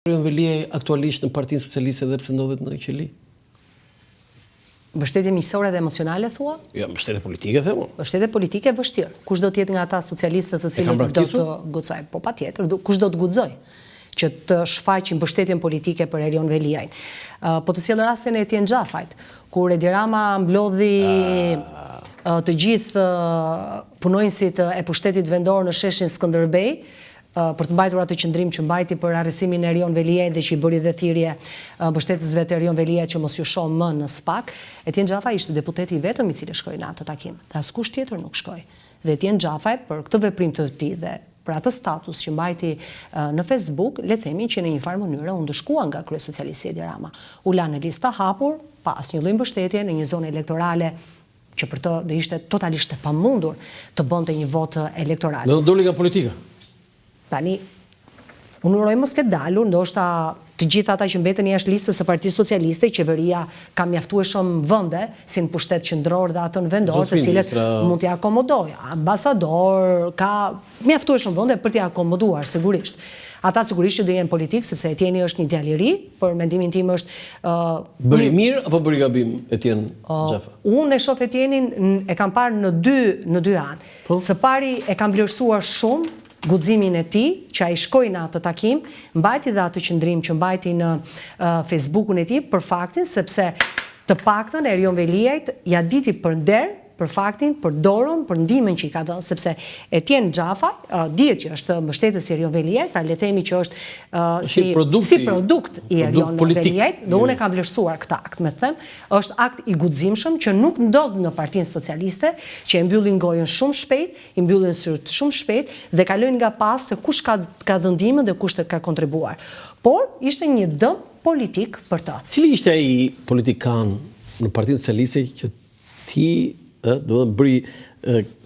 Erion Veliaj aktualisht në Partinë Socialiste dhe pse ndodhet në qeli? Mbështetje miqësore dhe emocionale thua? Jo, mbështetje politike themu. Mbështetje politike vështirë. Kush do të jetë nga ata socialistët të cilët do të guxojnë? Po patjetër, kush do të guxojë që të shfaqin mbështetjen politike për Erion Veliajin. Po të sjell rastin e Etienne Xhafajt, kur Edi Rama mblodhi të gjithë punonjësit e pushtetit vendor në sheshin Skënderbej, për të mbajtur atë qëndrim që mbajti për arrestimin e Erion Veliajit dhe që i bëri dhe thirrje mbështetësve të Erion Veliajit që mos ju shoh më në SPAK. Etienne Xhafaj ishte deputeti i vetëm i cili shkoi në atë takim. Dhe askush tjetër nuk shkoi. Dhe Etienne Xhafaj për këtë veprim të tij dhe për atë status që mbajti në Facebook, le të themi që në një farë mënyrë u ndëshkua nga kryesocialisti Edi Rama. U la në listë hapur, pa asnjë lloj mbështetje në një zonë elektorale që për të do ishte totalisht e pamundur të bënte një votë elektorale. Do doli nga politika. Tani, unë uroj mos këtë dalur, ndoshta të gjithë ata që mbetën jashtë listës së Partisë Socialiste, qeveria ka mjaftueshëm vende, si në pushtet qendror dhe atë në vendor, të cilët mund t'i akomodojë. Ambasador, ka mjaftueshëm vende për t'i akomoduar, sigurisht. Ata sigurisht që do jenë politikë, sepse Etieni është një djalë i ri, për mendimin tim është bëri mirë apo bëri gabim Etienne Xhafaj? Unë e shoh Etienin e kam parë në dy anë. Së pari e kam vlerësuar shumë guximin e tij, që ai shkoi në atë takim, mbajti dhe atë qëndrim që mbajti në Facebookun e tij për faktin sepse të paktën Erion Veliajit ja diti për nder, për faktin, për dorën, për ndihmën që i ka dhënë, sepse Etienne Xhafaj dihet që është mbështetës i Erion Veliajit, pra le të themi që është si produkt i Erion Veliajit, dhe unë e kam vlerësuar këtë akt, me të them, është akt i guximshëm që nuk ndodh në Partinë Socialiste, që e mbyllin gojën shumë shpejt, i mbyllin syrt shumë shpejt dhe kalojnë nga pas se kush ka dhënë ndihmën dhe kush ka kontribuar. Por ishte një dëm politik për ta. Cili ishte ai politikan në Partinë Socialiste që ti do të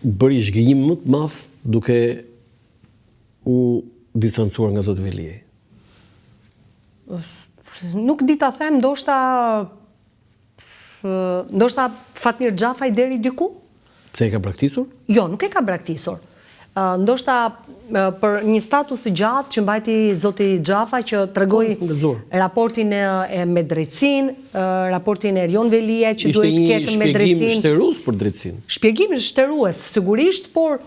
bëri zhgënjim më të madh duke u distancuar nga zoti Veliaj? Nuk di ta them, ndoshta Fatmir Xhafaj deri diku? Se e ka braktisur? Jo, nuk e ka braktisur. Ndoshta për një status të gjatë që mbajti zoti Xhafaj që tregoi raportin me drejtësinë, raportin e Erion Veliajit që duhet të ketë me drejtësinë. Ishte një shpjegim shtërues për drejtësinë. Shpjegim shtërues, sigurisht, por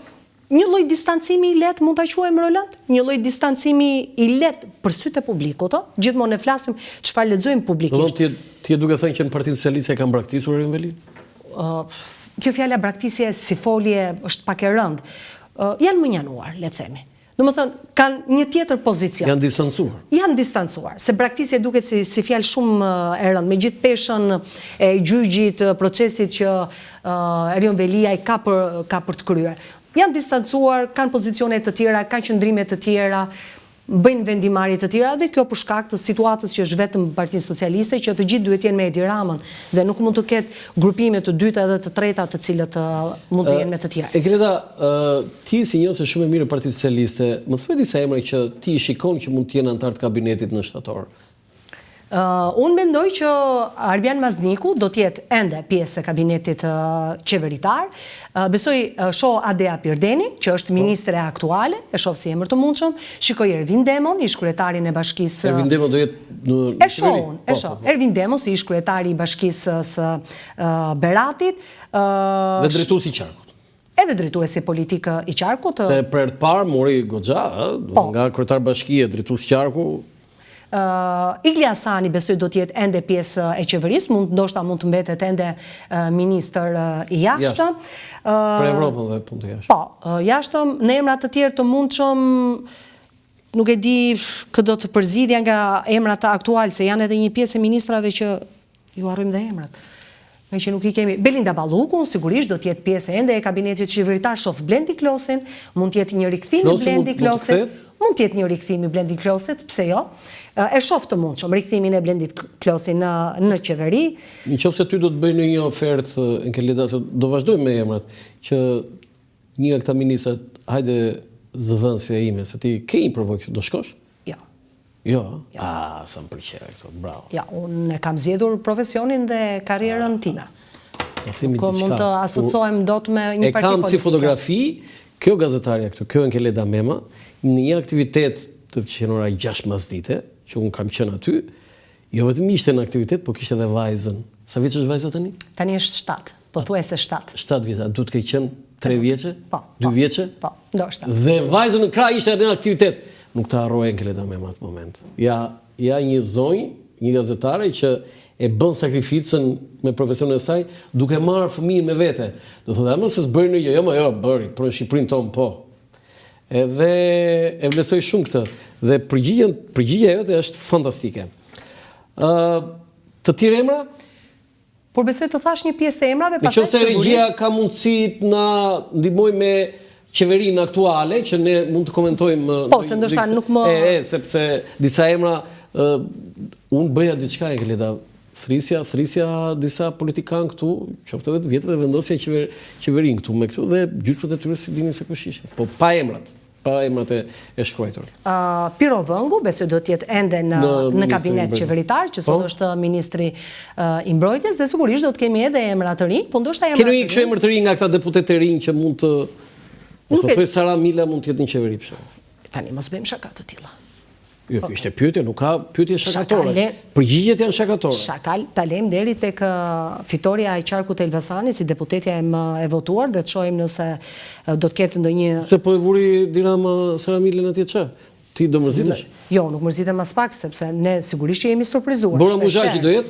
një lloj distancimi i lehtë mund ta quajmë Roland, një lloj distancimi i lehtë për sytë e publikut, gjithmonë ne flasim çfarë lexojmë publikisht. Ti e duke thënë që në Partinë Socialiste e kanë braktisur Erion Veliajin? Kjo fjala braktisje si folje është pak e rëndë. Janë mënjanuar, le të themi. Domethënë, kanë një tjetër pozicion. Janë distancuar. Janë distancuar, se braktisja duket si fjalë shumë e rëndë, me gjithë peshën e gjyqit, procesit që Erion Veliaj ka për të kryer. Janë distancuar, kanë pozicione të tjera, kanë qëndrime të tjera, bëjnë vendimarrje të tjera dhe kjo për shkak të situatës që është vetëm Partinë Socialiste, që të gjithë duhet jenë me Edi Ramën dhe nuk mund të ketë grupime të dyta dhe të treta të cilët mund të jenë me të tjera. Egleda, ti si njëse shumë e mirë Partinë Socialiste, më thuaj disa emra që ti shikon që mund të jenë antar të kabinetit në shtator? Unë mendoj që Arbian Mazniku do t'jetë ende pjesë e kabinetit qeveritar. Besoj shoh Adea Pirdeni, që është ministre aktuale, e shoh si emër të mundshëm. Shikoj Ervin Demon, ish kryetarin e bashkisë. Ervin Demon do jetë në qeveri? E shoh. Ervin Demon si ish kryetari i bashkisë së Beratit. Dhe drejtuesi i qarkut. Edhe drejtuesi politikë i qarkut. Se për të parë mori goxha, nga kryetar bashkie, drejtuesi qarku. Igli Hasani besoj do t'jetë ende pjesë e qeverisë, ndoshta mund të mbetet ende ministër i jashtëm. Për Evropën dhe punë të jashtëm. Po, jashtëm, në emra të tjerë të mundshëm, nuk e di këtë do të përzidhja nga emrat aktual, se janë edhe një pjesë e ministrave që ju harrojmë dhe emrat. Nga që nuk i kemi. Belinda Ballukun, sigurisht do t'jetë pjesë ende e kabinetit qeveritar, shoh Blendi Klosin, mund t'jetë një rikthim i Blendi Klosit. Mund t'jetë një rikthim i Blendi Klosit, pse jo? E shoh të mundshëm rikthimin e Blendit Klosit në qeveri. Nëse ty do të bëjnë një ofertë në Kelida, se do vazhdojmë me emrat, që një nga këta ministrat, hajde zëvendësja ime, se ti ke një përvojë që do shkosh? Jo. Jo? Sa më pëlqej këto, bravo. Ja, unë kam zgjedhur profesionin dhe karrierën time. Nuk mund të asociohem dot me një parti politike. E kam si fotografi, kjo gazetarja këtu, kjo Kelida Mema, në një aktivitet të qenora 6 masdite, që unë kam qenë aty, jo vetëm ishte në aktivitet, po kishte edhe vajzën. Sa vjeç është vajza tani? Tani është 7, pothuajse 7. 7 vjeç, a duhet të keq qenë 3 vjeçe? 2 vjeçe? Po, ndoshta. Dhe vajzën në krah ishte në aktivitet. Nuk ta harroj Enkeleta me atë moment. Ja një zonjë, një gazetare që e bën sakrificën me profesionin e saj, duke marrë fëmijën me vete. Do thotë, "Ama se s'bëri në jo, bëri, për në Shqipërinë tonë po." Edhe e vlerësoj shumë këtë. Dhe përgjigjja jote është fantastike. Të tjerë emra? Por besoj të thash një pjesë të emrave, pastaj sigurisht. Nëse regjia ka mundësi të na ndihmojë me qeverinë aktuale, që ne mund të komentojmë. Po, se ndoshta nuk më sepse disa emra unë bëja diçka Enkeleta. Thrisja disa politikanë këtu, qoftë edhe të vjetër, dhe vendosja qeverinë këtu me këtu, dhe gjysmët e tyre si dinin se kush ishte. Po pa emrat e shkruajtur. Piro Vëngu, besoj do të jetë ende në kabinet qeveritar, që sot është ministri i mbrojtjes, dhe sigurisht do të kemi edhe emra të rinj, po ndoshta emra të rinj. Keni kështu emër të rinj nga këta deputet të rinj që mund të, ose thoj Sara Mila mund të jetë në qeveri pse? Tani mos bëjmë shaka të tilla. Jo, ishte pyetje, nuk ka pyetje shakatore. Përgjigjet janë shakatore. Shakal, ta lejmë deri tek fitoria e qarkut Elbasanit si deputetja e votuar, dhe të shohim nëse do të ketë ndonjë. Se po e vuri Dirama Sara Milën atje ç'a? Ti do mërzitesh? Jo, nuk mërzitem as pak, sepse ne sigurisht që jemi surprizuar. Bora Muzhaqi do jetë?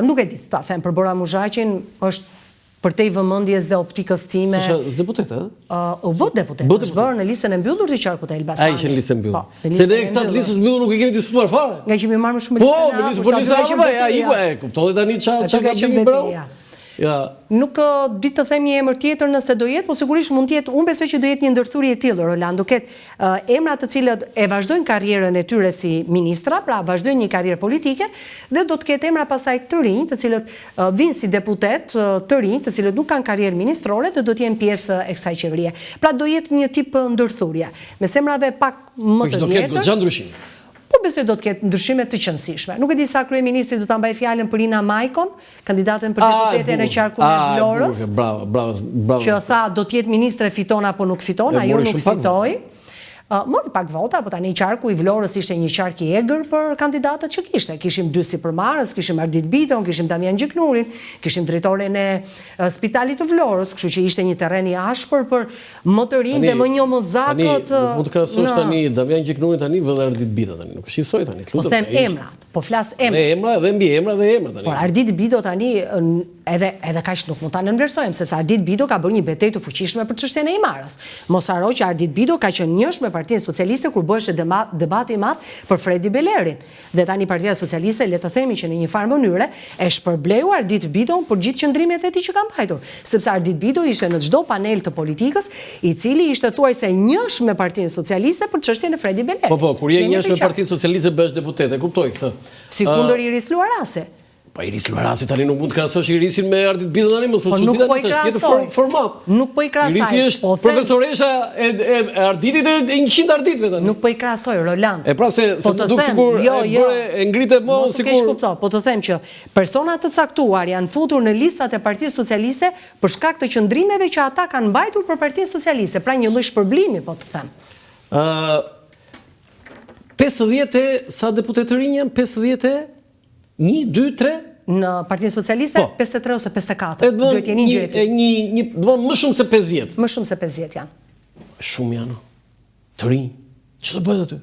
Nuk e di ta them për Bora Muzhaqin, është për te i vëmendjes dhe optikës time. S'është deputet, a? U bë deputet. Është bërë në listën e mbyllur të qarkut e Elbasanit. Ai ishte në listën e mbyllur. Se ne këta të listës mbyllur nuk e kemi diskutuar fare. Nga që mi marrë më shumë listën e hapur. Po, listën e kuptoj tani ç'a kemi bërë. Nuk di të them një emër tjetër nëse do jetë, po sigurisht mund të jetë, unë besoj që do jetë një ndërthurje e tillë, Roland, do ketë emra të cilët e vazhdojnë karrierën e tyre si ministra, pra vazhdojnë një karrierë politike, dhe do të ketë emra pasaj të rinj, të cilët vinë si deputet të rinj, të cilët nuk kanë karrierë ministrore, dhe do të jenë pjesë e kësaj qeverie. Pra do jetë një tip ndërthurje, me emrave pak më të vjetër. Po besoj do të ketë ndryshime të qëndësishme. Nuk e di sa kryeministri do ta mbaj fjalën për Ina Majkon, kandidatën për deputeten e qarkut e Vlorës. Bravo. Që tha do të jetë ministre fiton apo nuk fiton, ajo nuk fitoi. Mori pak vota, po tani qarku i Vlorës ishte një qark i egër për kandidatët që kishte. Kishim dy sipërmarrës, kishim Ardit Biton, kishim Damian Gjiknurin, kishim drejtoren e spitalit të Vlorës, kështu që ishte një terren i ashpër për më të rinj dhe më njohmozakët. Tani mund të krahasosh tani Damian Gjiknurin tani dhe Ardit Bito tani, nuk shqisoj tani. Po them emrat, po flas emrat. Emra dhe mbi emra dhe emra tani. Por Ardit Bito tani edhe kaq nuk mund ta nënvlerësojmë, sepse Ardit Bito ka bërë një betejë të fuqishme për çështjen e imarës. Mos haro që Ardit Bito ka qenë njësh me Partinë Socialiste kur bëhej debati i madh për Fredi Belerin. Dhe tani Partia Socialiste, le të themi që në një farë mënyre e shpërbleu Ardit Biton për gjithë qëndrimet e tij që ka mbajtur, sepse Ardit Bito ishte në çdo panel të politikës, i cili ishte thuajse njësh me Partinë Socialiste për çështjen e Fredi Belerit. Po, kur je njësh me Partinë Socialiste bëhesh deputet, e kuptoj këtë. Si kundër Iris Luarase. Pa Iris Luarasi tani nuk mund të krahasosh Irisin me Ardit Bito tani, mos më çudi tani, është format. Nuk po i krahasoj. Irisi është profesoresha e Arditit e 100 Arditëve tani. Nuk po i krahasoj, Roland. E pra se duk sikur e ngritet më sikur. Kuptoj, po të them që persona të caktuar janë futur në listat e Partisë Socialiste për shkak të qëndrimeve që ata kanë mbajtur për Partinë Socialiste, pra një lloj shpërblimi, po të them. 50 sa deputet të rinj janë? 51, 2, 3? Në Partinë Socialiste 53 ose 54. Duhet jeni gjeti. Më shumë se 50. Më shumë se 50 janë. Shumë janë. Të rinj. Ç'do bëhet aty?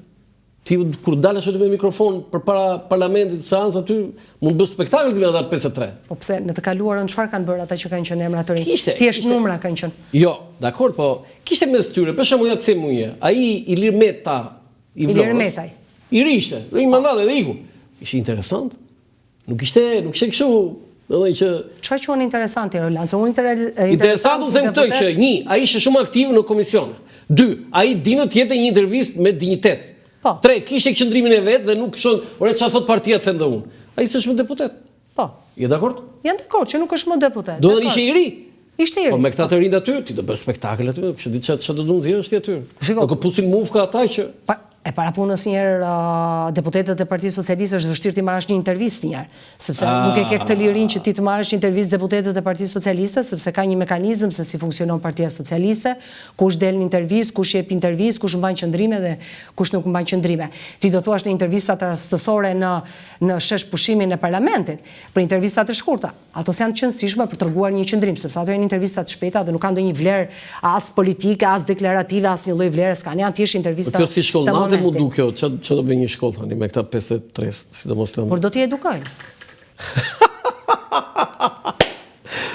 Ti kur dalesh aty me mikrofon përpara parlamentit, seancë aty, mund bë spektakël ti me ata 53. Po pse në të kaluarën çfarë kanë bërë ata që kanë qenë emra të rinj? Thjesht numra kanë qenë. Jo, dakor, po kishte mes tyre, për shembull ja të them unë, ai Ilir Meta i Vlorës. Ilir Metaj. I rishte, rinj mandat edhe iku. Ishte interesant. Nuk ishte kështu, domethënë që çfarë quhen interesanti, Roland? Interesant u them këtë që 1, ai ishte shumë aktiv në komisione. 2, ai dinë të jepte një intervistë me dinjitet. 3, kishte qëndrimin e vet dhe nuk shon, ore çfarë thot partia them dhe unë. Ai s'është më deputet. Po. Je dakord? Jam dakord që nuk është më deputet. Do të ishte i ri. Ishte i ri. Po me këta të rinj aty, ti do bësh spektakël aty, kështu di çfarë do të nxjerrësh ti aty. Do të pusin mufka ata që e E para punës njerë deputetët e Partisë Socialiste është vështirë t'i marrësh një intervistë njerë, sepse nuk e ke këtë lirin që ti të marrësh një intervistë deputetët e Partisë Socialiste, sepse ka një mekanizëm se si funksionon Partia Socialiste, kush del në intervistë, kush jep intervistë, kush mban qëndrime dhe kush nuk mban qëndrime. Ti do thuash në intervistat rastësore në shesh pushimin e parlamentit, për intervistat e shkurta. Ato janë të qëndësishme për treguar një qëndrim, sepse ato janë intervistat shpejta dhe nuk kanë ndonjë vlerë as politike, as deklarative, as një lloj vlere s'kan, janë thjesht intervista të momentit. Mu du kjo, që do bëj një shkollë, thani, me këta 53, sidomos të... Por do t'i edukojnë.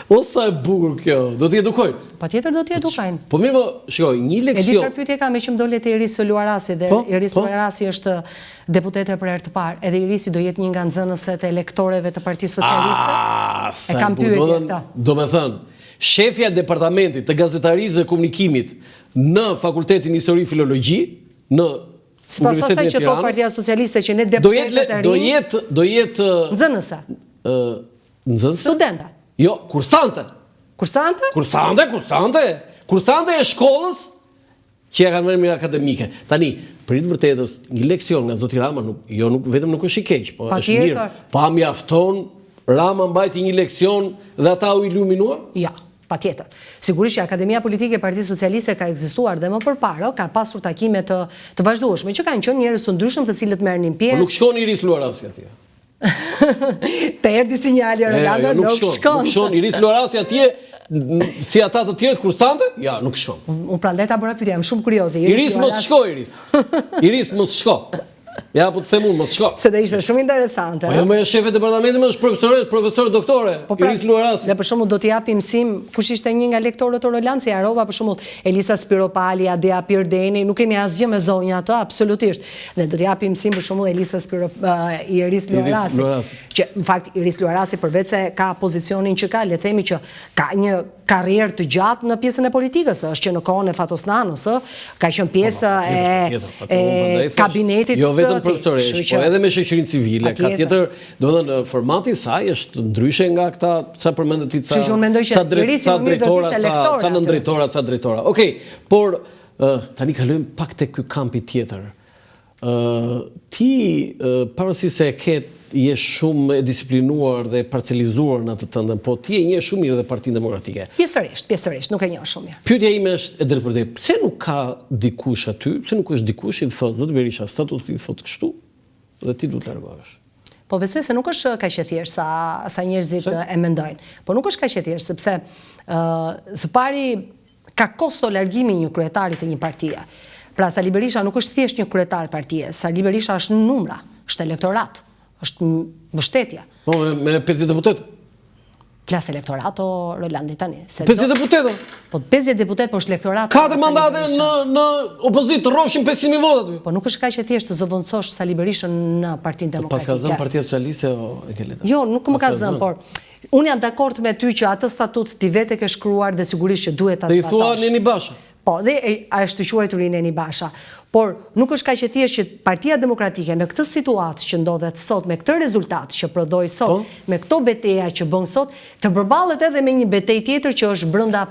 O sa e bukur kjo, do t'i edukojnë. Patjetër do t'i edukojnë. Po mirë, shkoj, një leksion... E di çfarë pyetje kam, me që më dolet e Iris Luarasi, dhe Iris Luarasi është deputete për herë të parë, edhe Irisi do jetë një nga nxënëset e elektoreve të Partisë Socialiste. E kam pyetje këta. Do me thënë, shefja e departamentit të gazetarisë dhe komunikimit në Fakultetin Histori Filologji, në sipas asaj që thot Partia Socialiste që ne deputetët e rinj do jetë nxënëse. Nxënëse? Studenta. Jo, kursante. Kursante? Kursante e shkollës që ja kanë marrë mirë akademike. Tani, për të vërtetës, një leksion nga zoti Rama nuk vetëm nuk është i keq, po është mirë. Pa mjafton Rama mbajti një leksion dhe ata u iluminuar? Ja. Patjetër. Sigurisht që Akademia Politike e Partisë Socialiste ka ekzistuar dhe më përpara ka pasur takime të vazhdueshme që kanë qenë njerëz të ndryshëm të cilët merrnin pjesë. Po nuk shkon Iris Luarasi atje. Të erdhi sinjali Rolando, nuk shkon. Nuk shkon Iris Luarasi atje si ata të tjerë kursante? Ja, nuk shkon. Unë prandaj ta bëra pyetje, jam shumë kurioze. Iris mos shko, Iris. Iris mos shko. Ja, po të them unë, mos shko. Se do ishte shumë interesante. Po jo më shefe departamentit, më është profesor doktore, Iris Luarasi. Dhe për shembull do t'i japi mësim, kush ishte një nga lektorët Roland, si Arova për shembull, Elisa Spiropali, Adea Pirdeni, nuk kemi asgjë me zonja ato, absolutisht. Dhe do t'i japi mësim për shembull Elisa Iris Luarasi. Që në fakt Iris Luarasi përveç se ka pozicionin që ka, le të themi që ka një karrierë të gjatë në pjesën e politikës, është që në kohën e Fatos Nanos, ka qenë pjesë e kabinetit jo vetëm profesoresh, po edhe me shoqërinë civile, ka tjetër, domethënë formati i saj është ndryshe nga këta çfarë përmendet ti ca. Që unë mendoj që Irisi më mirë do të ishte lektor. Ca nëndrejtora, ca drejtora. Okej, por tani kalojmë pak tek ky kampi tjetër. Ti pavarësisht se je shumë e disiplinuar dhe parcelizuar në atë tëndën, po ti e njeh shumë mirë dhe Partinë Demokratike. Pjesërisht, nuk e njeh shumë mirë. Pyetja ime është e drejtë për drejtë, pse nuk ka dikush aty, pse nuk është dikush i thotë zot Berisha, statuti thotë kështu dhe ti duhet të largohesh? Po besoj se nuk është kaq e thjeshtë sa njerëzit e mendojnë. Po nuk është kaq e thjeshtë sepse së pari ka kosto largimi një kryetari të një partie. Pra Sali Berisha nuk është thjesht një kryetar partie, Sali Berisha është numra, është elektorat, është mbështetje. Po me 50 deputet. Plas elektorat o Rolandi tani. 50 deputet. Po 50 deputet po është elektorat. 4 mandate në opozitë, rrofshin 500.000 vota aty. Po nuk është kaq e thjeshtë të zëvendësosh Sali Berishën në Partinë Demokratike. Pas ka zënë Partia Socialiste e ke letë. Jo, nuk më ka zënë, por unë jam dakord me ty që atë statut ti vetë ke shkruar dhe sigurisht që duhet ta zbatosh. Dhe i thua Neni Basha. Po, dhe është të quajtur i Neni Basha. Por nuk është kaq e thjeshtë që Partia Demokratike në këtë situatë që ndodhet sot, me këtë rezultat që prodhoi sot, me këto betejë që bën sot, të përballet edhe me një betejë tjetër që është brenda